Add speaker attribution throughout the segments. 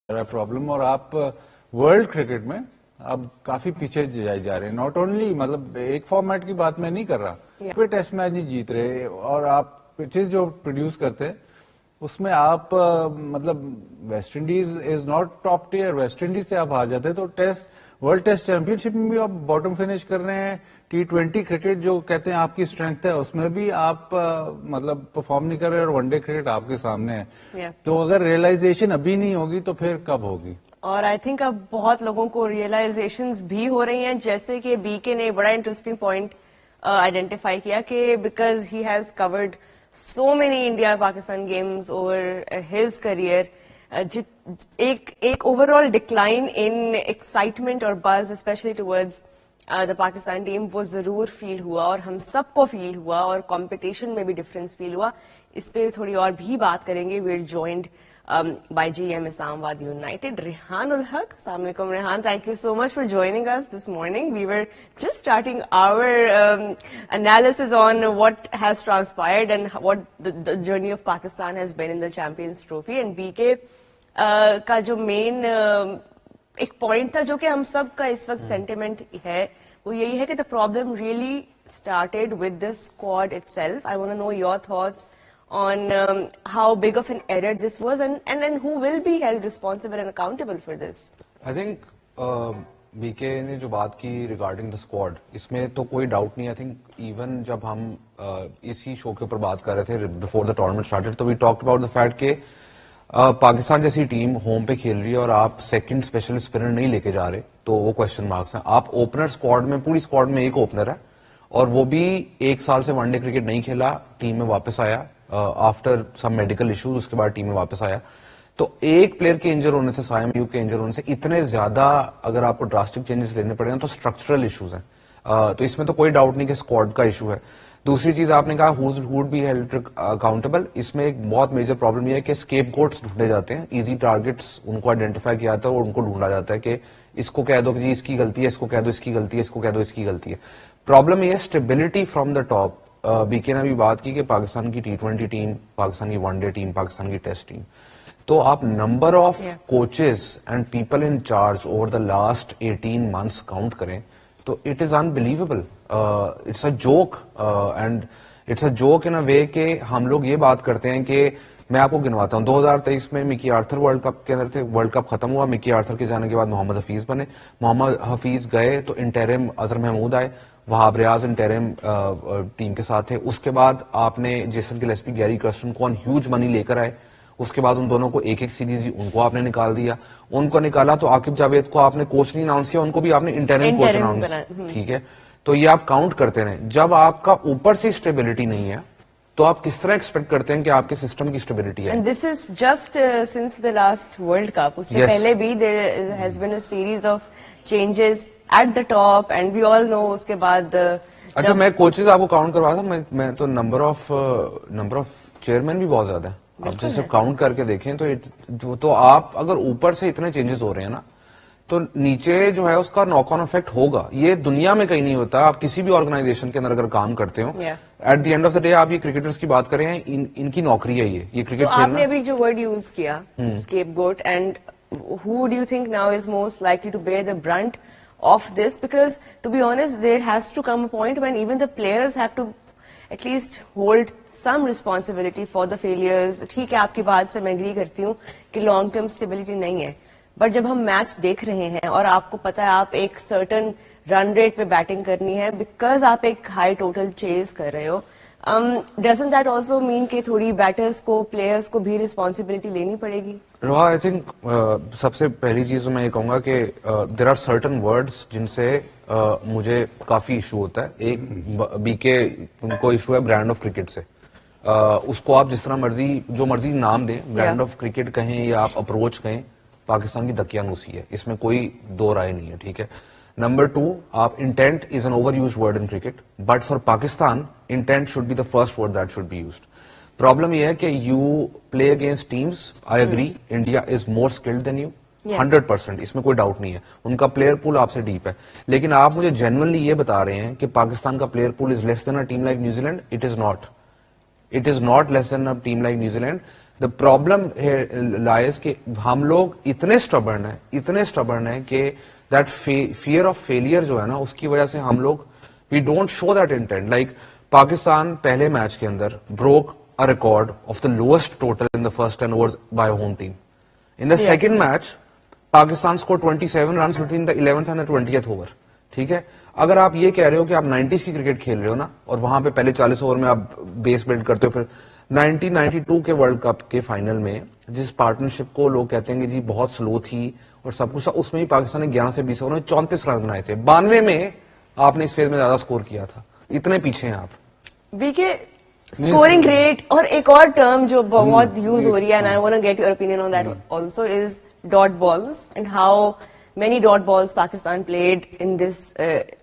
Speaker 1: Problem, اور آپ world cricket میں اب کافی پیچھے جائے جا رہے ہیں. ناٹ اونلی مطلب ایک فارمیٹ کی بات میں نہیں کر رہا, کوئی ٹیسٹ میچ نہیں جیت رہے, اور آپ پچز جو پروڈیوس کرتے ہیں اس میں آپ مطلب West Indies is not top tier, West Indies سے آپ ہار جاتے ہیں. تو test world test championship میں بھی آپ باٹم فنش کر رہے ہیں. T20 کرکٹ جو کہتے ہیں آپ کی اسٹرینتھ ہے اس میں بھی آپ مطلب پرفارم نہیں کر رہے, اور ون ڈے کرکٹ آپ کے سامنے ہے. تو اگر ریئلائزیشن ابھی نہیں ہوگی تو پھر کب ہوگی؟
Speaker 2: اور آئی تھنک اب بہت لوگوں کو ریئلائزیشنز بھی ہو رہی ہیں, جیسے کہ بی کے نے بڑا انٹرسٹنگ پوائنٹ آئیڈینٹیفائی کیا کہ because he has covered so many India Pakistan games over his career, ایک overall decline in excitement اور buzz especially towards the Pakistan team وہ ضرور فیل ہوا, اور ہم سب کو فیل ہوا, اور کمپٹیشن میں بھی ڈفرینس فیل ہوا. اس پہ تھوڑی اور بھی بات کریں گے. We are joined by GM Islamabad United, Rehan ul Haq. Assalamu alaikum, Rehan. Thank you so much for joining us this morning. We were just starting our analysis on what has transpired and what the journey of Pakistan has been in the Champions Trophy. And BK کا جو مین ایک point تھا جو کہ ہم سب کا اس وقت sentiment ہے وہ یہی ہے کہ the problem really started with the squad itself. I want to know your thoughts on how big of an error this was, and then who will be held responsible and accountable for this.
Speaker 3: I think BK نے جو بات کی regarding the squad, اس میں تو کوئی doubt نہیں. I think even جب ہم اسی شو کے اوپر بات کر رہے تھے بفور دا ٹورنامنٹ اسٹارٹڈ, تو we talked about the fact کہ پاکستان جیسی ٹیم ہوم پہ کھیل رہی ہے اور آپ سیکنڈ اسپیشل اسپنر نہیں لے کے جا رہے, تو وہ کوشچن مارکس ہیں. آپ اوپنر اسکواڈ میں, پوری اسکواڈ میں ایک اوپنر ہے, اور وہ بھی 1 سال سے ون ڈے کرکٹ نہیں کھیلا, ٹیم میں واپس آیا آفٹر سم میڈیکل ایشوز, اس کے بعد ٹیم میں واپس آیا. تو ایک پلیئر کے انجر ہونے سے, سائم ایوب کے انجر ہونے سے اتنے زیادہ اگر آپ کو ڈراسٹک چینجز لینے پڑے گا تو اسٹرکچرل ایشوز ہیں. تو اس میں تو کوئی ڈاؤٹ نہیں کہ اسکواڈ کا ایشو ہے. دوسری چیز آپ نے کہا who'd be held accountable, اس میں ایک بہت میجر پرابلم یہ ہے کہ اسکیپ گوٹس ڈھونڈے جاتے ہیں, ایزی ٹارگیٹس ان کو آئیڈینٹیفائی کیا جاتا ہے اور ان کو ڈھونڈا جاتا ہے کہ اس کو کہہ دو کہ جی اس کی غلطی ہے, اس کو کہہ دو اس کی غلطی ہے, اس کو کہہ دو اس کی غلطی ہے. پرابلم یہ ہے اسٹیبلٹی فرام دا ٹاپ. بی کے نے بھی بات کی کہ پاکستان کی T20 ٹیم, پاکستان کی ون ڈے ٹیم, پاکستان کی ٹیسٹ ٹیم, تو آپ number of coaches and people in charge over the last 18 months count کریں تو it is unbelievable. It's a joke, and it's a joke in a way کہ ہم لوگ یہ بات کرتے ہیں کہ میں آپ کو گنواتا ہوں 2023 میں مکی آرتھر ورلڈ کپ کے اندر تھے, ورلڈ کپ ختم ہوا, مکی آرتھر کے جانے کے بعد محمد حفیظ بنے, محمد حفیظ گئے تو انٹرم اظہر محمود آئے, وہاب ریاض انٹرم ٹیم کے ساتھ تھے. اس کے بعد آپ نے جیسن گلیسپی, گیری کرسٹن کو ہیوج منی لے کر آئے, اس کے بعد ان دونوں کو ایک سیریز ان کو آپ نے نکال دیا. ان کو نکالا تو عاقب جاوید کو آپ نے کوچ نہیں اناؤنس کیا, ان کو بھی آپ نے انٹرم کوچ اناؤنس, ٹھیک ہے. تو یہ آپ کاؤنٹ کرتے رہیں. جب آپ کا اوپر سے اسٹیبلٹی نہیں ہے تو آپ کس طرح ایکسپیکٹ کرتے ہیں کہ آپ کے سسٹم کی اسٹیبلٹی ہے.
Speaker 2: And this is just since the last world cup, اس سے پہلے بھی there has been a series of changes at the top, and we all know اس کے بعد.
Speaker 3: اچھا, میں کوچز آپ کو کاؤنٹ کروا تھا, میں تو نمبر آف چیئرمین بھی بہت زیادہ ہے. آپ جیسے کاؤنٹ کر کے دیکھیں تو آپ اگر اوپر سے اتنے چینجز ہو رہے ہیں نا تو نیچے جو ہے اس کا ناک آن افیکٹ ہوگا. یہ دنیا میں کہیں نہیں ہوتا. آپ کسی بھی آرگنائزیشن کے اندر اگر کام کرتے ہو, at the end of the day آپ یہ کرکٹرز کی بات کریں, ان کی نوکری ہے یہ کرکٹ کھیلنا.
Speaker 2: آپ نے ابھی جو ورڈ یوز کیا escape got, and who do you think now is most likely to bear the brunt of this? Because to be honest, there has to come a point when even the players have to at least hold some responsibility for the failures. ٹھیک ہے, آپ کی بات سے میں agree کرتی ہوں کہ لانگ ٹرم اسٹیبلٹی نہیں ہے, بٹ جب ہم میچ دیکھ رہے ہیں اور آپ کو پتا ہے آپ ایک سرٹن رن ریٹ پہ بیٹنگ کرنی ہے بیکاز آپ ایک ہائی ٹوٹل چیز کر رہے ہو, ڈزنٹ دیٹ آلسو مین کہ تھوڑی بیٹرز کو, پلیئرز کو بھی ریسپانسبلٹی لینی پڑے گی؟
Speaker 3: روحا, آئی تھنک سب سے پہلی چیز میں یہ کہوں گا کہ دیر آر سرٹن ورڈز جن سے مجھے کافی ایشو ہوتا ہے. ایک بی کے کو ایشو ہے برانڈ آف کرکٹ سے. اس کو آپ جس طرح مرضی, جو مرضی نام دیں, برانڈ آف کرکٹ کہیں یا آپ اپروچ کہیں, پاکستان کی دقیانوسی ہے, اس میں کوئی دو رائے نہیں ہے, ٹھیک ہے. نمبر 2, آپ intent is an over used word in cricket, but for Pakistan intent should be the first word that should be used. Problem یہ ہے کہ you play against teams, I agree, India is more skilled than you 100%, اس میں کوئی doubt نہیں ہے. ان کا player پول آپ سے ڈیپ ہے, لیکن آپ مجھے جینوئنلی یہ بتا رہے ہیں کہ پاکستان کا player pool is less than a team like New Zealand. It is not less than a team like New Zealand. The problem here lies کہ ہم لوگ اتنے stubborn ہیں کہ that fear of failure جو ہے نا اس کی وجہ سے ہم لوگ we don't show that intent. Like Pakistan پہلے میچ کے اندر broke a record of the lowest total in the first 10 overs by a home team. In the second match, Pakistan scored 27 runs between the 11th and the 20th over. ٹھیک ہے, اگر آپ یہ کہہ رہے ہو کہ آپ 90s کی کرکٹ کھیل رہے ہو نا, اور وہاں پہ پہلے 40 اوور میں آپ بیس بلڈ کرتے ہو, پھر 1992 کے ورلڈ کپ کے فائنل میں جس پارٹنرشپ کو لوگ کہتے ہیں کہ جی بہت سلو تھی اور سب کچھ, اس میں ہی پاکستان نے 11 سے 20 اوور میں 34 رن بنائے تھے. 92 میں آپ نے اس فیز میں زیادہ سکور کیا تھا. اتنے پیچھے ہیں آپ.
Speaker 2: BK, scoring rate, اور ایک اور ٹرم جو بہت یوز ہو رہی ہے, and I want to get your opinion on that also, is dot balls and how many dot balls Pakistan played in this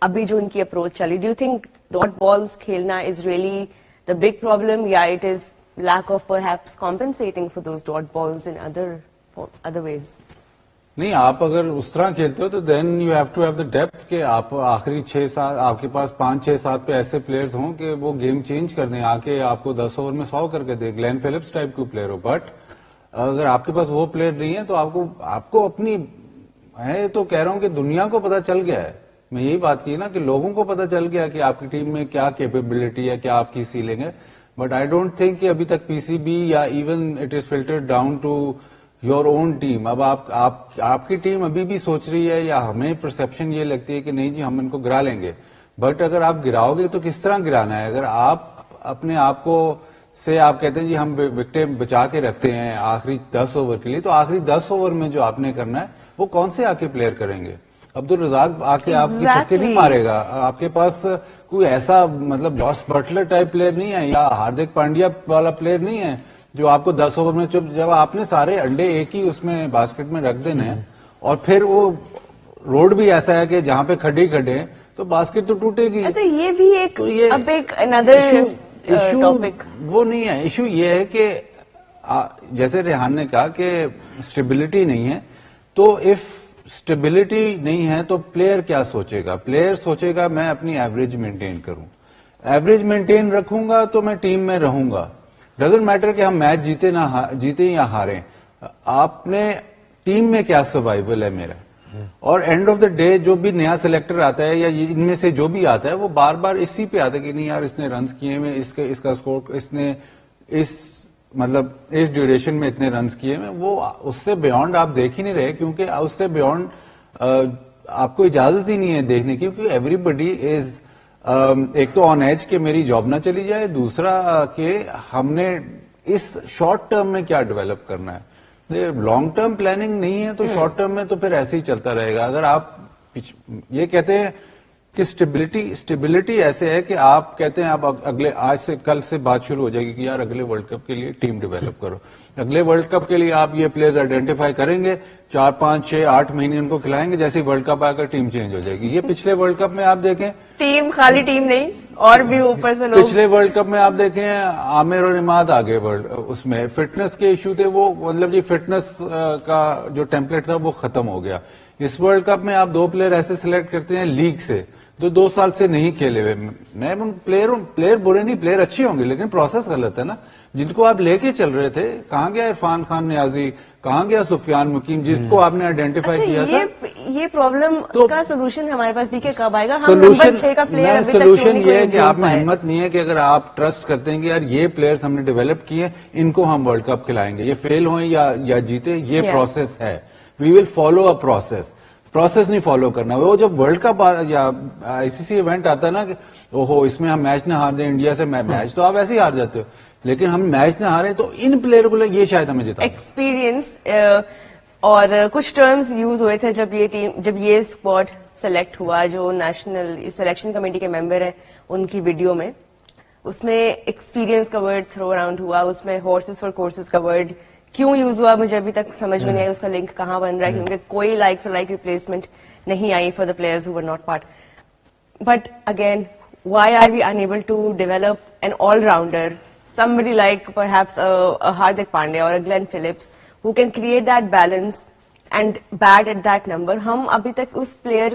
Speaker 2: abhi jo unki approach chali. Do you think dot balls khelna is really the big problem, yeah it is lack of perhaps compensating for those dot balls in other ways?
Speaker 1: نہیں, آپ اگر اس طرح کھیلتے ہو تو then you have to have the depth کہ آپ آخری 6-7 آپ کے پاس 5-6-7 پہ ایسے پلیئرز ہوں کہ وہ گیم چینج کر دیں, آ کے آپ کو 10 اوور میں 100 کر کے دیں, گلین فلپس ٹائپ کے پلیئر ہو. بٹ اگر آپ کے پاس وہ پلیئر نہیں ہے تو آپ کو اپنی, میں تو کہہ رہا ہوں کہ دنیا کو پتا چل گیا ہے, میں یہی بات کی نا کہ لوگوں کو پتا چل گیا کہ آپ کی ٹیم میں کیا کیپیبلٹی ہے, کیا آپ کی سیلنگ ہے. بٹ آئی ڈونٹ تھنک کہ ابھی تک PCB یا even it is filtered down to your own team. اب آپ کی ٹیم ابھی بھی سوچ رہی ہے, یا ہمیں پرسپشن یہ لگتی ہے کہ نہیں جی ہم ان کو گرا لیں گے. بٹ اگر آپ گراؤ گے تو کس طرح گرانا ہے؟ اگر آپ اپنے آپ کو سے آپ کہتے ہیں جی ہم وکٹیں بچا کے رکھتے ہیں آخری 10 اوور کے لیے, تو آخری 10 اوور میں جو آپ نے کرنا ہے وہ کون سے آ کے پلیئر کریں گے؟ عبدالرزاق آ کے آپ کی چھکے نہیں مارے گا. آپ کے پاس کوئی ایسا مطلب جاس بٹلر ٹائپ پلیئر نہیں ہے, یا ہاردک پانڈیا والا پلیئر نہیں ہے جو آپ کو 10 اوور میں جب آپ نے سارے انڈے ایک ہی اس میں باسکٹ میں رکھ دینے ہیں, اور پھر وہ روڈ بھی ایسا ہے کہ جہاں پہ کھڈے ہیں تو باسکٹ تو ٹوٹے گی.
Speaker 2: اچھا, یہ بھی ایک
Speaker 1: ایشو وہ نہیں ہے. ایشو یہ ہے کہ جیسے ریحان نے کہا کہ اسٹیبلٹی نہیں ہے, تو اف اسٹیبلٹی نہیں ہے تو پلیئر کیا سوچے گا؟ پلیئر سوچے گا میں اپنی ایوریج مینٹین کروں, ایوریج مینٹین رکھوں گا تو میں ٹیم میں رہوں گا. ڈزنٹ میٹر کہ ہم میچ جیتے یا ہاریں, آپ نے ٹیم میں کیا سروائیول ہے میرا. اور اینڈ آف دا ڈے جو بھی نیا سلیکٹر آتا ہے یا ان میں سے جو بھی آتا ہے وہ بار بار اسی پہ آتا ہے کہ نہیں یار اس نے رنز کیے ہوئے, اس کا اسکور اس نے مطلب اس ڈیوریشن میں اتنے رنز کیے ہوئے. وہ اس سے بیونڈ آپ دیکھ ہی نہیں رہے, کیونکہ اس سے بیونڈ آپ کو اجازت ہی نہیں ہے دیکھنے کی, کیونکہ ایوری بڈی از ایک تو آن ایج کہ میری جاب نہ چلی جائے, دوسرا کہ ہم نے اس شارٹ ٹرم میں کیا ڈیولپ کرنا ہے. لانگ ٹرم پلاننگ نہیں ہے تو شارٹ ٹرم میں تو پھر ایسے ہی چلتا رہے گا. اگر آپ یہ کہتے ہیں کہ اسٹیبلٹی ایسے ہے کہ آپ کہتے ہیں آپ اگلے آج سے کل سے بات شروع ہو جائے گی کہ یار اگلے ورلڈ کپ کے لیے ٹیم ڈیولپ کرو, اگلے ورلڈ کپ کے لیے آپ یہ پلیئرز آئیڈینٹیفائی کریں گے, 4, 5, 6, 8 مہینے ان کو کھلائیں گے, جیسے ورلڈ کپ آئے گا ٹیم چینج ہو جائے گی. یہ پچھلے ورلڈ کپ میں آپ دیکھیں,
Speaker 2: ٹیم خالی ٹیم نہیں اور بھی اوپر سے لوگ,
Speaker 1: پچھلے ورلڈ کپ میں آپ دیکھیں عامر اور عماد آگے اس میں فٹنس کے ایشو تھے, وہ مطلب یہ فٹنس کا جو ٹیمپلیٹ تھا وہ ختم ہو گیا. اس ورلڈ کپ میں آپ 2 پلیئر ایسے سلیکٹ کرتے ہیں لیگ سے جو 2 سال سے نہیں کھیلے ہوئے. میں پلیئر برے نہیں, پلیئر اچھے ہوں گے, لیکن پروسیس غلط ہے نا. جن کو آپ لے کے چل رہے تھے, کہاں گیا عرفان خان نیازی, کہاں گیا سفیان مقیم, جس کو آپ نے آئیڈینٹیفائی کیا تھا.
Speaker 2: یہ پرابلم کا سولوشن ہمارے پاس بھی کب آئے گا؟ ہم نمبر 6 کا پلیئر ابھی تک
Speaker 1: سولوشن یہ ہے کہ آپ میں ہمت نہیں ہے کہ اگر آپ ٹرسٹ کرتے ہیں کہ یار یہ پلیئرز ہم نے ڈیولپ کیے, ان کو ہم ورلڈ کپ کھلائیں گے, یہ فیل ہوئیں یا جیتے, یہ پروسیس ہے. وی ول فالو اے پروسیس نہیں فالو کرنا. وہ جب ورلڈ کپ یا ICC ایونٹ آتا ہے نا کہ اوہو اس میں ہم میچ نہ ہار دیں انڈیا سے, میچ تو آپ ایسے ہی ہار جاتے ہو, لیکن ہم میچ نہ ہارے تو ان پلیئر کو یہ شاید ہمیں جتا.
Speaker 2: ایکسپیرینس اور کچھ ٹرمز یوز ہوئے تھے جب یہ اسکواڈ سلیکٹ ہوا, جو نیشنل سلیکشن کمیٹی کے ممبر ہیں ان کی ویڈیو میں, اس میں ایکسپیرینس کا ورڈ تھرو اراؤنڈ ہوا, اس میں ہارسز فار کورسز کا ورڈ کیوں یوز ہوا مجھے ابھی تک سمجھ میں نہیں آئی, اس کا لنک کہاں بن رہا ہے, کیونکہ کوئی لائک فار لائک ریپلیسمنٹ نہیں آئی for the players who were not part. But again why are we unable to develop an all rounder, somebody like perhaps a Hardik Pandya or a Glenn Phillips who can create that balance and bat at that number. ہم ابھی تک اس player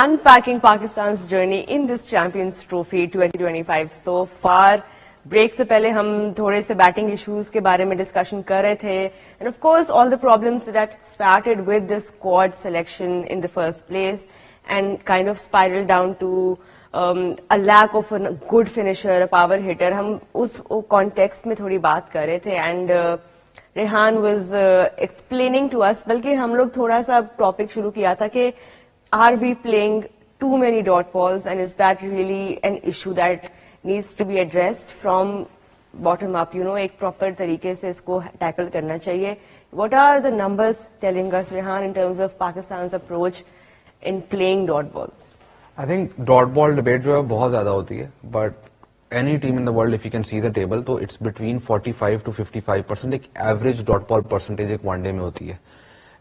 Speaker 2: unpacking Pakistan's journey in this Champions Trophy 2025 so far. Break سے پہلے ہم تھوڑے سے batting issues کے بارے میں ڈسکشن کر رہے تھے and of course all the problems that started with the squad selection in the first place and kind of spiral down to a lack of a good finisher, a power hitter. ہم اس context میں تھوڑی بات کر رہے تھے and Rehan was explaining to us, بلکہ ہم لوگ تھوڑا سا ٹاپک شروع کیا تھا کہ are we playing too many dot balls and is that really an issue that needs to be addressed from bottom up, ایک پراپر طریقے سے اس کو ٹیکل کرنا چاہیے. What are the numbers telling us Rehan in terms of پاکستان's approach in playing dot balls?
Speaker 3: I think dot ball debate جو ہے بہت زیادہ ہوتی ہے, but any team in the world if you can see the table تو it's between 45 to 55%. ایک average dot بال percentage ایک ون ڈے میں ہوتی ہے.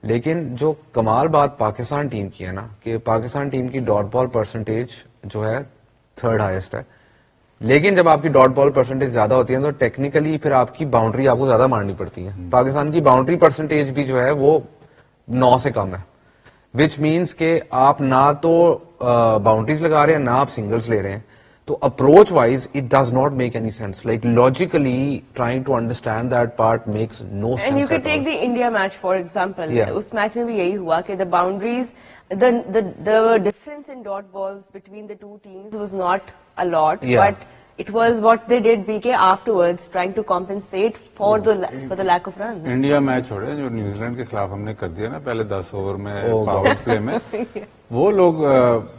Speaker 3: لیکن جو کمال بات پاکستان ٹیم کی ہے نا, کہ پاکستان ٹیم کی ڈاٹ بال پرسنٹیج جو ہے تھرڈ ہائیسٹ ہے, لیکن جب آپ کی ڈاٹ بال پرسنٹیج زیادہ ہوتی ہے تو ٹیکنیکلی پھر آپ کی باؤنڈری آپ کو زیادہ مارنی پڑتی ہے. پاکستان کی باؤنڈری پرسنٹیج بھی جو ہے وہ 9 سے کم ہے, وچ مینس کہ آپ نہ تو باؤنڈریز لگا رہے ہیں نہ آپ سنگلز لے رہے ہیں. تو approach wise it does not make any sense. Like logically trying to understand that part makes no sense.
Speaker 2: And you can take the India match for example. اس میچ میں بھی یہی ہوا کہ the boundaries the difference in dot balls between the two teams was not a lot, but it was what they did BK afterwards trying to compensate for the lack of runs.
Speaker 1: India match چھوڑے جو New Zealand کے خلاف ہم نے کر دیا نا پہلے 10 اوور میں پاور پلے میں, وہ لوگ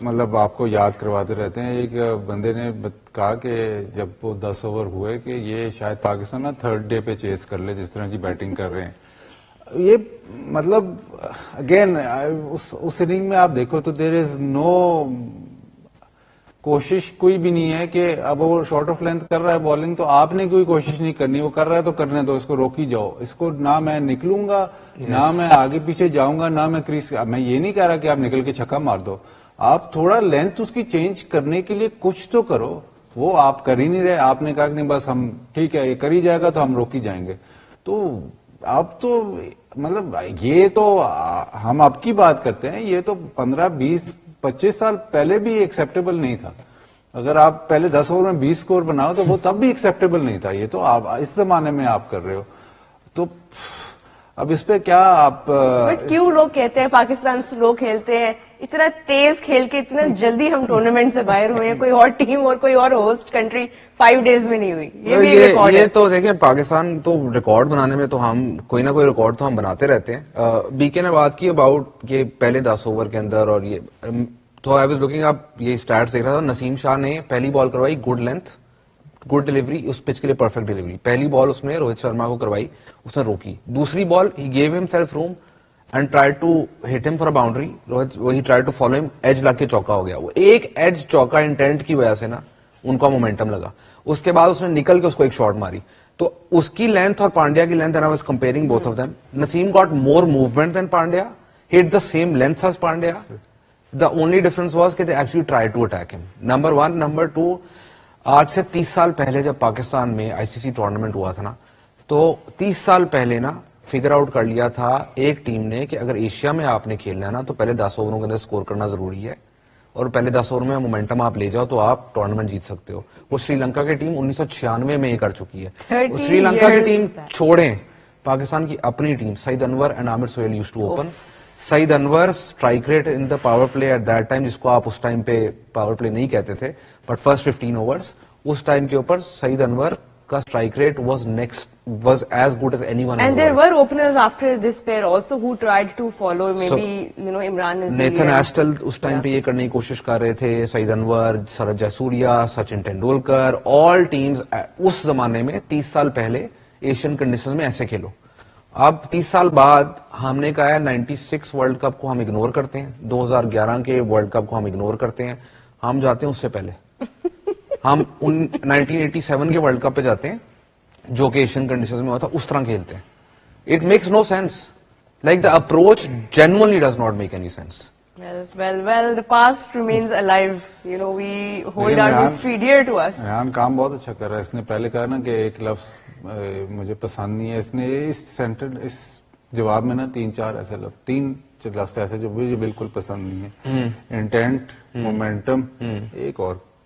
Speaker 1: مطلب آپ کو یاد کرواتے رہتے ہیں. ایک بندے نے کہا کہ جب وہ 10 اوور ہوئے کہ یہ شاید پاکستان نا تھرڈ ڈے پہ چیز کر لے جس طرح کی بیٹنگ کر رہے ہیں. یہ مطلب اگین اس اننگ میں آپ دیکھو تو دیر از نو کوشش کوئی بھی نہیں ہے کہ اب وہ شارٹ آف لینتھ کر رہا ہے بالنگ تو آپ نے کوئی کوشش نہیں کرنی, وہ کر رہا ہے تو کرنے دو, اس کو روکی جاؤ. اس کو نہ میں نکلوں گا نہ میں آگے پیچھے جاؤں گا نہ میں کریز. میں یہ نہیں کہہ رہا کہ آپ نکل کے چھکا مار دو, آپ تھوڑا لینتھ اس کی چینج کرنے کے لیے کچھ تو کرو. وہ آپ کر ہی نہیں رہے. آپ نے کہا کہ نہیں بس ہم ٹھیک ہے یہ کر ہی جائے گا تو ہم روک ہی جائیں گے. تو اب تو مطلب یہ تو ہم اب کی بات کرتے ہیں, یہ تو 15 20 25 سال پہلے بھی ایکسیپٹیبل نہیں تھا. اگر آپ پہلے 10 اوور میں 20 سکور بناؤ تو وہ تب بھی ایکسیپٹیبل نہیں تھا. یہ تو آپ اس زمانے میں آپ کر رہے ہو. تو اب اس پہ کیا آپ
Speaker 2: کیوں لوگ کہتے ہیں پاکستان سے لوگ کھیلتے ہیں اتنا تیز کھیل کے اتنا جلدی ہم ٹورنامنٹ سے باہر ہوئے ہیں, کوئی اور ٹیم اور کوئی اور ہوسٹ کنٹری 5 days میں نہیں ہوئی.
Speaker 3: یہ تو دیکھیں پاکستان تو ریکارڈ بنانے میں تو ہم کوئی نہ کوئی ریکارڈ تو ہم بناتے رہتے ہیں. بی کے نے بات کی اباؤٹ کہ پہلے 10 اوور کے اندر, اور یہ تو آئی واز لوکنگ آپ یہ اسٹارٹ دیکھ رہا تھا. نسیم شاہ نے پہلی بال کروائی گڈ لینتھ گڈ ڈلیوری, اس پچ کے لیے پرفیکٹ ڈلیوری. پہلی بال اس نے روہت شرما کو کروائی, اس نے روکی. دوسری بال ہی gave himself room and try to hit him for a boundary. He try to follow him, edge لگ کے چوکا ہو گیا. وہ ایک ایج چوکا انٹینٹ کی وجہ سے نا ان کا مومنٹم لگا. اس کے بعد اس نے نکل کے اس کو ایک شاٹ ماری. تو اس کی لینتھ اور پانڈیا کی length, and I was comparing both of them. Naseem got more movement than Pandya, hit the same length as Pandya. The only difference was کہ they actually tried to attack him. Number one. Number two, آج سے 30 سال پہلے جب پاکستان میں ICC tournament ہوا تھا نا, تو 30 سال پہلے نا فگر آؤٹ کر لیا تھا ایک ٹیم نے کہ اگر ایشیا میں آپ نے کھیلنا ہے نا تو پہلے 10 اووروں کے اندر اسکور کرنا ضروری ہے, اور پہلے 10 اوور میں مومنٹم آپ لے جاؤ تو آپ ٹورنامنٹ جیت سکتے ہو. وہ سری لنکا کی ٹیم 1996 میں یہ کر چکی ہے. سری لنکا کی ٹیم چھوڑیں, پاکستان کی اپنی team Saeed Anwar and Aamir Sohail used to open. Saeed Anwar strike rate in the power play at that time, جس کو آپ اس ٹائم پہ پاور پلے نہیں کہتے تھے, بٹ فرسٹ 15 اوورس اس ٹائم کے اوپر سعید انور کا strike rate was as good as anyone.
Speaker 2: And there were openers after this pair also who tried to follow maybe Imran Nazir.
Speaker 3: Nathan Astle us time پہ یہ کرنے کی کوشش کر رہے تھے. سعید انور, سرج جیسوریا, سچن ٹینڈولکر, all teams اس زمانے میں 30 سال پہلے ایشین کنڈیشن میں ایسے کھیلو. اب 30 سال بعد ہم نے کہا ہے 96 ورلڈ کپ کو ہم اگنور کرتے ہیں, 2011 کے ورلڈ کپ کو ہم اگنور کرتے ہیں, ہم جاتے ہیں اس سے پہلے, ہم 1987 کے ورلڈ کپ پہ جاتے ہیں جو کہ ایشین کنڈیشن میں ہوا تھا, اس طرح کھیلتے ہیں. It makes no sense. Like the approach genuinely does not make any sense.
Speaker 2: Well, the past remains alive. We hold our history dear to us.
Speaker 1: Rehan کام بہت اچھا کر رہا ہے. اس نے پہلے کہا نا کہ ایک لفظ مجھے پسند نہیں ہے. اس نے اس جواب میں نا 3-4 ایسے لفظ, 3 لفظ ایسے جو مجھے بالکل پسند نہیں ہے. انٹینٹ, مومنٹم, ایک اور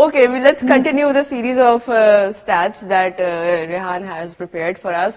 Speaker 2: okay, let's continue the series of stats that Rehan has prepared for us.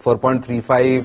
Speaker 3: 4.35,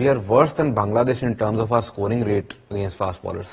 Speaker 3: we are worse than Bangladesh in terms of our scoring rate against fast bowlers.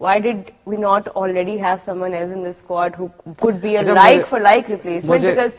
Speaker 2: why did we not already have someone else in the squad who could be a like for like replacement, because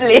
Speaker 2: play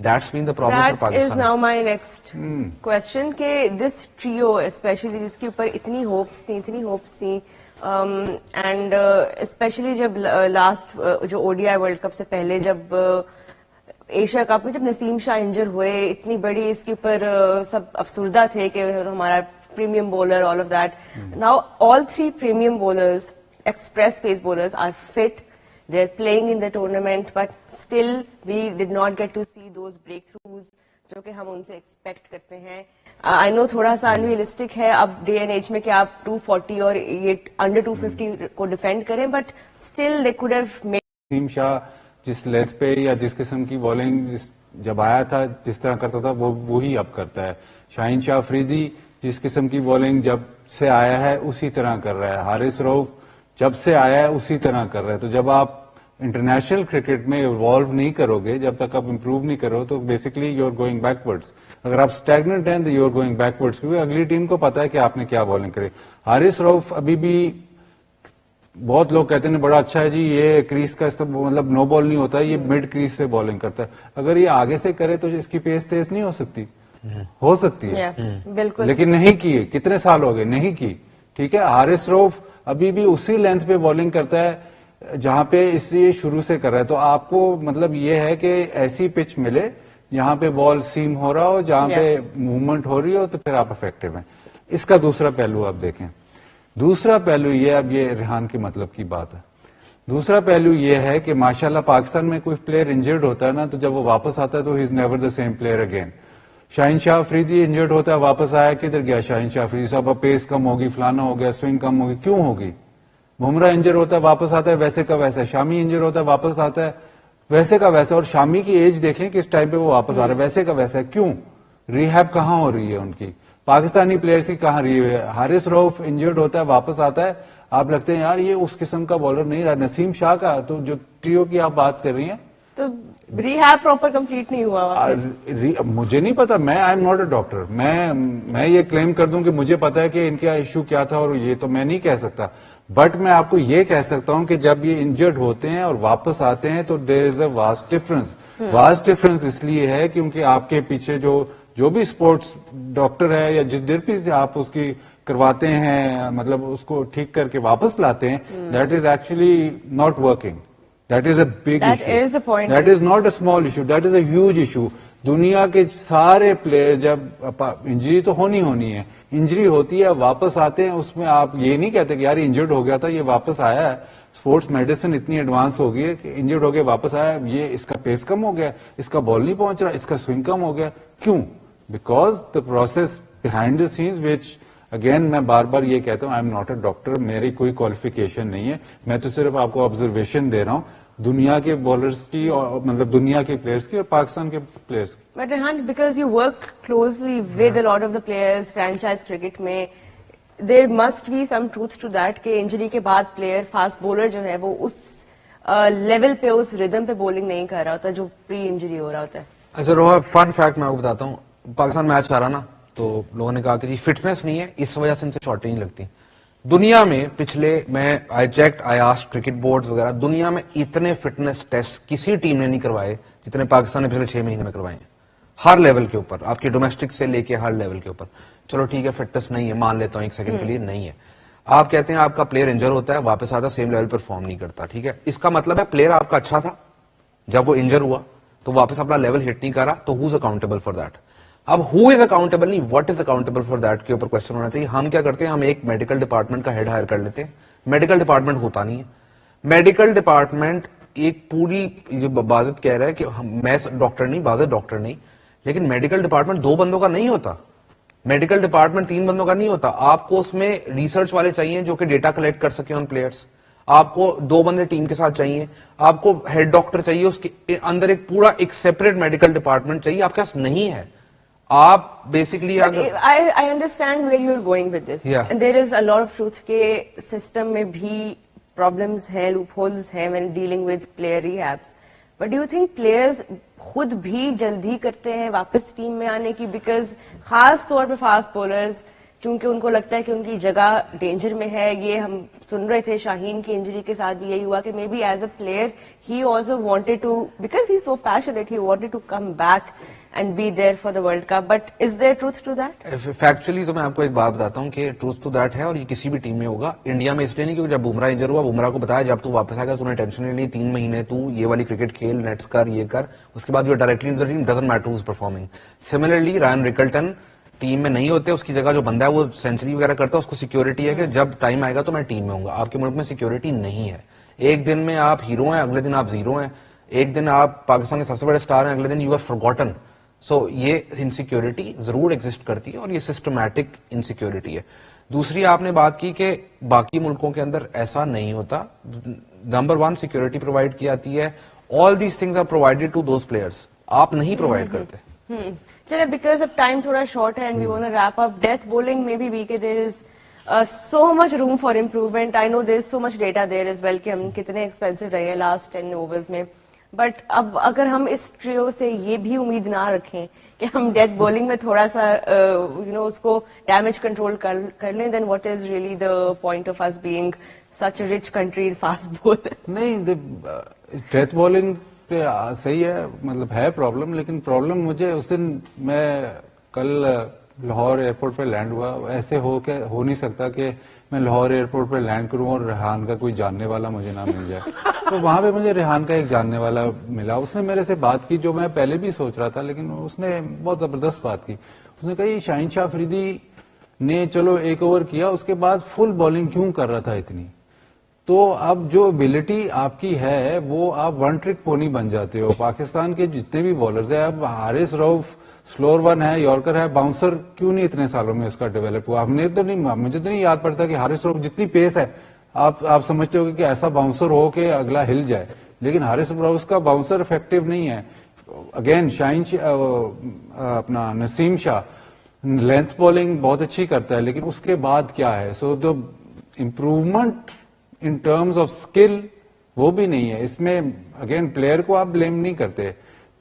Speaker 3: That's been the problem for
Speaker 2: That is
Speaker 3: Pakistan.
Speaker 2: now my next question کہ this trio especially جس کے اوپر اتنی hopes تھیں and especially جب last جو ODI world cup سے پہلے جب ایشیا کپ میں جب نسیم شاہ انجر ہوئے اتنی بڑی اس کے اوپر سب افسردہ تھے کہ ہمارا premium bowler all of that. Now all 3 premium bowlers express pace bowlers are fit. They're playing in the tournament, but still we did not get to see those breakthroughs جو کہ ہم ان سے ایکسپیکٹ کرتے ہیں. I know تھوڑا سا unrealistic ہے اب ڈے اینڈ ایج میں کہ آپ 240 اور یہ انڈر 250 کو ڈیفینڈ کریں, but still they could have made.
Speaker 1: نسیم شاہ جس لیتھ پہ یا جس قسم کی بالنگ جب آیا تھا جس طرح کرتا تھا وہی اب کرتا ہے. شاہین شاہ افریدی جس قسم کی بالنگ جب سے آیا ہے اسی طرح کر رہا ہے. حارث رؤف جب سے آیا ہے اسی طرح کر رہا ہے. تو جب آپ انٹرنیشنل کرکٹ میں ایوالو نہیں کرو گے, جب تک آپ امپروو نہیں کرو تو basically you are going backwards. اگر آپ اسٹیگنٹ ہیں تو یو آر گوئنگ بیکورڈز, کیونکہ اگلی ٹیم کو پتا ہے کہ آپ نے کیا بالنگ کرے. حارث رؤف ابھی بھی بہت لوگ کہتے ہیں بڑا اچھا ہے جی, یہ کریز کا مطلب نو بال نہیں ہوتا, یہ مڈ کریز سے بالنگ کرتا ہے. اگر یہ آگے سے کرے تو اس کی پیس تیز نہیں ہو سکتی, ہو سکتی ہے
Speaker 2: بالکل,
Speaker 1: لیکن نہیں کی. کتنے سال ہو گئے نہیں کی. ٹھیک ہے, حارث رؤف ابھی بھی اسی لینتھ پہ بالنگ کرتا ہے جہاں پہ اس سے شروع سے کر رہا ہے. تو آپ کو مطلب یہ ہے کہ ایسی پچ ملے جہاں پہ بال سیم ہو رہا ہو, جہاں پہ موومنٹ ہو رہی ہو, تو پھر آپ افیکٹو ہیں. اس کا دوسرا پہلو آپ دیکھیں. دوسرا پہلو یہ, اب یہ ریحان کی مطلب کی بات ہے, دوسرا پہلو یہ ہے کہ ماشاءاللہ پاکستان میں کوئی پلیئر انجرڈ ہوتا ہے نا, تو جب وہ واپس آتا ہے تو he is never the same player again. Shaheen Shah Afridi injured ہوتا ہے, واپس آیا, کدھر گیا شاہین شاہ افریدی صاحب, پیس کم ہوگی, فلانا ہو گیا, سوئنگ کم ہوگی. کیوں ہوگی؟ بمراہ انجر ہوتا ہے واپس آتا ہے ویسے کا ویسا, شامی انجر ہوتا ہے واپس آتا ہے ویسے کا ویسا, اور شامی کی ایج دیکھیں کس ٹائم پہ وہ واپس آ رہا ہے ویسے کا ویسا. کیوں؟ ریہیب کہاں ہو رہی ہے ان کی, پاکستانی پلیئرز کی کہاں رہی ہے. حارث رؤف انجرڈ ہوتا ہے واپس آتا ہے, آپ لگتے ہیں یار یہ اس قسم کا بالر نہیں رہا. نسیم شاہ کا تو جو ٹریو کی آپ بات کر رہی ہیں
Speaker 2: تو ریہیب پراپر کمپلیٹ نہیں ہوا.
Speaker 1: مجھے نہیں پتا, میں آئی ایم ناٹ اے ڈاکٹر, میں یہ کلیم کر دوں کہ مجھے پتا ہے کہ ان کا ایشو کیا تھا, اور یہ تو میں نہیں کہہ سکتا. بٹ میں آپ کو یہ کہہ سکتا ہوں کہ جب یہ انجرڈ ہوتے ہیں اور واپس آتے ہیں تو there is a vast difference. Vast difference اس لیے ہے کیونکہ آپ کے پیچھے جو بھی اسپورٹس ڈاکٹر ہے یا جس ڈرپی سے آپ اس کی کرواتے ہیں, مطلب اس کو ٹھیک کر کے واپس لاتے ہیں, that is actually not working. That is a big issue.
Speaker 2: That is a point.
Speaker 1: That is not a small issue. That is a huge issue. دنیا کے سارے پلیئر جب انجری تو ہونی ہے, انجری ہوتی ہے واپس آتے ہیں, اس میں آپ یہ نہیں کہتے کہ یار انجرڈ ہو گیا تھا یہ واپس آیا ہے. اسپورٹس میڈیسن اتنی ایڈوانس ہو گئی ہے کہ انجرڈ ہو گیا واپس آیا, یہ اس کا پیس کم ہو گیا, اس کا بال نہیں پہنچ رہا, اس کا سوئنگ کم ہو گیا. کیوں؟ Because the process behind the scenes which again میں بار بار یہ کہتا ہوں I am not a doctor, میری کوئی کوالیفیکیشن نہیں ہے, میں تو صرف آپ کو آبزرویشن دے رہا ہوں دنیا کے بالرز کی, اور مطلب دنیا کے پلیئرز کی اور پاکستان کے پلیئرز کی.
Speaker 2: But Rehan, because you work closely with a lot of the players franchise cricket میں, there must be some truth to that کہ انجری کے بعد پلیئر فاسٹ بولر جو ہے وہ اس لیول پہ اس ردم پہ بولنگ نہیں کر رہا ہوتا جو پری انجری ہو رہا ہوتا ہے.
Speaker 3: اچھا روحا, فن فیکٹ میں آپ کو بتاتا ہوں, پاکستان میچ ہارا نا تو لوگوں نے کہا کہ جی فٹنس نہیں ہے اس وجہ سے ان سے شاٹیں نہیں لگتی. دنیا میں پچھلے, میں آئی چیکڈ, آئی آسکڈ کرکٹ بورڈز وغیرہ, دنیا میں اتنے فٹنس ٹیسٹ کسی ٹیم نے نہیں کروائے جتنے پاکستان نے پچھلے 6 مہینے میں کروائے ہیں, ہر لیول کے اوپر, آپ کی ڈومیسٹک سے لے کے ہر لیول کے اوپر. چلو ٹھیک ہے فٹنس نہیں ہے, مان لیتا ہوں ایک سیکنڈ کے لیے نہیں ہے. آپ کہتے ہیں آپ کا پلیئر انجر ہوتا ہے واپس آتا سیم لیول پرفارم نہیں کرتا, ٹھیک ہے, اس کا مطلب ہے پلیئر آپ کا اچھا تھا, جب وہ انجر ہوا تو واپس اپنا لیول ہٹ نہیں کر رہا, تو ہو از اکاؤنٹیبل فار دیٹ. اب ہو از اکاؤنٹیبل نہیں, what is accountable for that کے اوپر کوشچن ہونا چاہیے. ہم کیا کرتے ہیں, ہم ایک میڈیکل ڈپارٹمنٹ کا ہیڈ ہائر کر لیتے ہیں. میڈیکل ڈپارٹمنٹ ہوتا نہیں ہے. میڈیکل ڈپارٹمنٹ ایک پوری جو بازت کہہ رہا ہے کہ میں ڈاکٹر نہیں, بازت ڈاکٹر نہیں, لیکن میڈیکل ڈپارٹمنٹ 2 بندوں کا نہیں ہوتا, میڈیکل ڈپارٹمنٹ 3 بندوں کا نہیں ہوتا. آپ کو اس میں ریسرچ والے چاہیے جو کہ ڈیٹا کلیکٹ کر سکے آن پلیئرس, آپ کو 2 بندے ٹیم کے ساتھ چاہیے, آپ کو ہیڈ ڈاکٹر چاہیے, اس کے اندر ایک پورا ایک سیپریٹ میڈیکل ڈپارٹمنٹ چاہیے, آپ کے پاس نہیں ہے. آپ basically
Speaker 2: I understand where you're going with this.
Speaker 3: Yeah.
Speaker 2: And there is a lot of truth کہ سسٹم میں بھی پرابلمس ہیں, لوپ ہولز ہیں when dealing with player rehabs. But do you think players خود بھی جلدی کرتے ہیں واپس ٹیم میں آنے کی, بیکاز خاص طور پہ فاسٹ بولرز کیونکہ ان کو لگتا ہے کہ ان کی جگہ ڈینجر میں ہے. یہ ہم سن رہے تھے شاہین کی انجری کے ساتھ بھی یہی ہوا کہ maybe as a player he also wanted to, because he so passionate, he wanted to come back and be there for the world cup. But is there truth to that?
Speaker 3: Factually تو میں آپ کو ایک بات بتاتا ہوں کہ truth to that ہے, اور یہ کسی بھی ٹیم میں ہوگا. انڈیا میں اس لیے نہیں کیونکہ جب بمراہ انجر ہوا, بمراہ کو بتایا جب تو واپس آ گیا تو نے ٹینشن نہیں لی, 3 مہینے تو یہ والی کرکٹ کھیل, نیٹس کر, یہ کر, اس کے بعد you directly in the team, doesn't matter who is performing. Similarly Ryan Rickelton team میں نہیں ہوتے, اس کی جگہ جو بندہ ہے وہ سینچری وغیرہ کرتا ہے, اس کو سیکورٹی ہے کہ جب ٹائم آئے گا تو میں ٹیم میں ہوں گا. آپ کے ملک میں سیکورٹی نہیں ہے. ایک دن میں آپ ہیرو ہیں, اگلے دن آپ زیرو ہیں. ایک دن آپ پاکستان کے سب سے بڑے اسٹار ہیں, اگلے دن یو آر فرگوٹن. سو یہ انسیکیورٹی ضرور ایگزسٹ کرتی ہے, اور یہ سسٹمیٹک انسیکیورٹی ہے. دوسری آپ نے بات کی کہ باقی ملکوں کے اندر ایسا نہیں ہوتا. نمبر 1 سیکورٹی پرووائڈ کی جاتی ہے. All these things are provided to those players. آپ نہیں پرووائڈ کرتے.
Speaker 2: چلے, بیکاز اب ٹائم تھوڑا شارٹ ہے and we want to wrap up. Death bowling میں بھی وی کے دیر از so much room for improvement. I know there is so much data there as well کہ ہم کتنے ایکسپینسو رہے ہیں لاسٹ 10 overs میں. بٹ اب اگر ہم اس ٹریو سے یہ بھی امید نہ رکھیں کہ ہم ڈیتھ بولنگ میں تھوڑا سا اس کو ڈیمیج کنٹرول کر لیں, then what is really the point of us being such a rich country in fast ball?
Speaker 1: نہیں, ڈیتھ بالنگ پہ صحیح ہے, مطلب ہے پرابلم, لیکن پرابلم مجھے اس دن, میں کل لاہور ایئرپورٹ پہ لینڈ ہوا, ایسے ہو نہیں سکتا کہ میں لاہور ایئرپورٹ پہ لینڈ کروں اور ریحان کا کوئی جاننے والا مجھے نہ مل جائے. تو وہاں پہ مجھے ریحان کا ایک جاننے والا ملا, اس نے میرے سے بات کی جو میں پہلے بھی سوچ رہا تھا, لیکن اس نے بہت زبردست بات کی. اس نے کہا یہ شاہین شاہ افریدی نے چلو 1 اوور کیا, اس کے بعد فل بالنگ کیوں کر رہا تھا اتنی؟ تو اب جو ابیلٹی آپ کی ہے وہ آپ 1 ٹرک پونی بن جاتے ہو. پاکستان کے جتنے بھی بالرز ہیں, اب حارث رؤف سلور 1 ہے, یارکر ہے, باؤنسر کیوں نہیں اتنے سالوں میں اس کا ڈیولپ ہوا؟ ہم نے تو نہیں, مجھے تو نہیں یاد پڑتا کہ حارث رؤف جتنی پیس ہے آپ سمجھتے ہو کہ ایسا باؤنسر ہو کہ اگلا ہل جائے, لیکن حارث رؤف کا باؤنسر افیکٹو نہیں ہے. اگین شاہین اپنا نسیم شاہ لینتھ بالنگ بہت اچھی کرتا ہے, لیکن اس کے بعد کیا ہے؟ So the improvement in terms of skill وہ بھی نہیں ہے اس میں. اگین پلیئر کو آپ بلیم نہیں کرتے,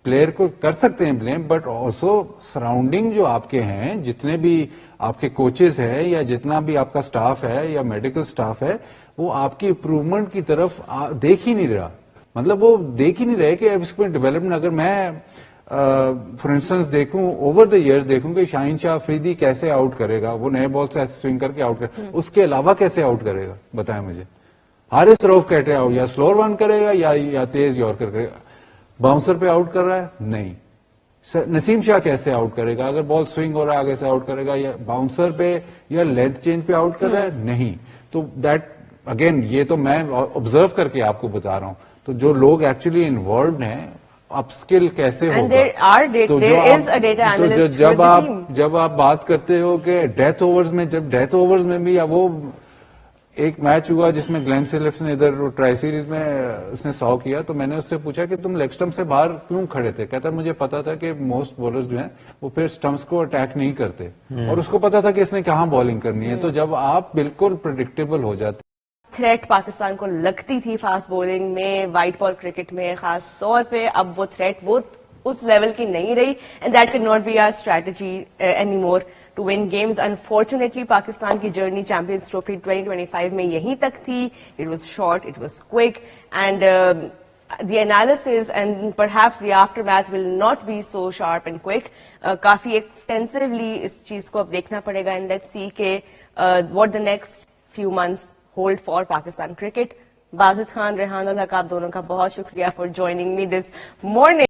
Speaker 1: پلیئر کو کر سکتے ہیں بلیم, بٹ آلسو سراؤنڈنگ جو آپ کے ہیں, جتنے بھی آپ کے کوچز ہیں یا جتنا بھی آپ کا سٹاف ہے یا میڈیکل سٹاف ہے, وہ آپ کی امپروومنٹ کی طرف دیکھ ہی نہیں رہا. مطلب وہ دیکھ ہی نہیں رہے کہ اب اس میں ڈیولپمنٹ. اگر میں فار انسٹنس دیکھوں, اوور دا ایئرز دیکھوں کہ شاہین شاہ افریدی کیسے آؤٹ کرے گا, وہ نئے بال سے ایسے سوئنگ کر کے آؤٹ کرے گا, اس کے علاوہ کیسے آؤٹ کرے گا بتائیں مجھے. حارث رؤف کہتے آؤٹ یا سلور 1 کرے گا یا تیز یارکر کرے گا. باؤنسر پہ آؤٹ کر رہا ہے نہیں. نسیم شاہ کیسے آؤٹ کرے گا؟ اگر بال سوئنگ ہو رہا ہے آگے سے آؤٹ کرے گا, یا باؤنسر پہ یا لینتھ چینج پہ آؤٹ کر رہا ہے نہیں. تو دیٹ اگین, یہ تو میں آبزرو کر کے آپ کو بتا رہا ہوں. تو جو لوگ ایکچولی انوالوڈ ہیں, اپ اسکل کیسے ہوگا؟ جب آپ بات کرتے ہو کہ ڈیتھ اوورز میں, جب ڈیتھ اوورز میں بھی وہ ایک میچ ہوا جس میں گلین فلپس نے ادھر ٹرائی سیریز میں اس نے 100 کیا, تو میں نے اس سے پوچھا کہ تم لیگ اسٹمپ سے باہر کیوں کھڑے تھے؟ کہتا مجھے پتا تھا کہ موسٹ بولرز جو ہیں وہ پھر اسٹمپس کو اٹیک نہیں کرتے, اور اس کو پتا تھا کہ اس نے کہاں بالنگ کرنی ہے. تو جب آپ بالکل پریڈکٹیبل ہو جاتے.
Speaker 2: تھریٹ پاکستان کو لگتی تھی فاسٹ بولنگ میں, وائٹ بال کرکٹ میں خاص طور پہ, اب وہ تھریٹ وہ اس لیول کی نہیں رہی, and that can not be our strategy any more to win games. Unfortunately Pakistan کی جرنی چیمپئنز ٹرافی 2025 میں یہیں تک تھی. It was short, it was quick, and the analysis and perhaps the aftermath will not be so sharp and quick. Coffee extensively اس چیز کو اب دیکھنا پڑے گا, and let's see کہ what the next few months hold for Pakistan cricket. بازط Khan, Rehan الحق, آپ دونوں کا بہت شکریہ for joining me this morning.